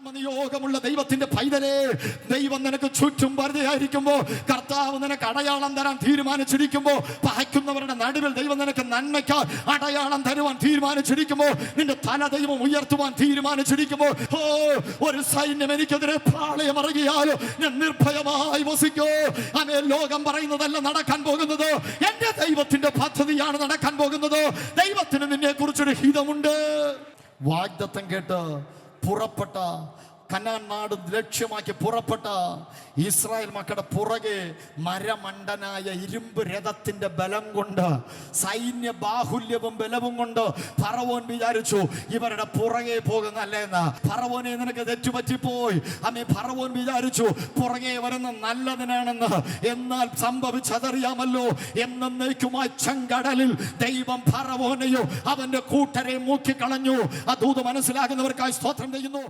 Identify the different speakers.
Speaker 1: ആത്മനിയോഗമുള്ള ദൈവത്തിന്റെ പൈതലേ, ദൈവം നിനക്ക് ചുറ്റും വെറുതെയായിരിക്കുമ്പോ, കർത്താവ് നിനക്ക് അടയാളം തരാൻ തീരുമാനിച്ചിരിക്കുമ്പോ, പകയ്ക്കുന്നവരുടെ നടുവിൽ ദൈവം നിനക്ക് നന്മയ്ക്ക് അടയാളം തരുവാൻ തീരുമാനിച്ചിരിക്കുമ്പോ, നിന്റെ തല ദൈവം ഉയർത്തുവാൻ തീരുമാനിച്ചിരിക്കുമ്പോ, ഒരു സൈന്യം എനിക്കെതിരെ പാളയമറിയാലോ ഞാൻ നിർഭയമായി വസിക്കോ. അമേ, ലോകം പറയുന്നതല്ല നടക്കാൻ പോകുന്നത്, എന്റെ ദൈവത്തിന്റെ പദ്ധതിയാണ് നടക്കാൻ പോകുന്നത്. ദൈവത്തിന് നിന്നെ കുറിച്ചൊരു ഹിതമുണ്ട്. വാഗ്ദത്തം കേട്ട് പുറപ്പെട്ട, കനാൻ നാട് ലക്ഷ്യമാക്കി പുറപ്പെട്ട ഇസ്രായേൽ മക്കളുടെ പുറകെ മരമണ്ടനായ ഇരുമ്പ് രഥത്തിന്റെ ബലം കൊണ്ട്, സൈന്യ ബാഹുല്യവും ബലവും കൊണ്ട് ഫറവോൻ വിചാരിച്ചു ഇവരുടെ പുറകെ പോകുന്നല്ലേന്ന്. ഫറവോനെ, നിനക്ക് തെറ്റുപറ്റിപ്പോയി. അമ്മേ, ഫറവോൻ വിചാരിച്ചു പുറകെ വരുന്ന നല്ലതിനാണെന്ന്. എന്നാൽ സംഭവിച്ചതറിയാമല്ലോ. എന്നേക്കുമായി ചെങ്കടലിൽ ദൈവം ഫറവോനെയോ അവന്റെ കൂട്ടരെ മൂക്കിക്കളഞ്ഞു. ആ ദൂത് മനസ്സിലാകുന്നവർക്കായി സ്തോത്രം ചെയ്യുന്നു.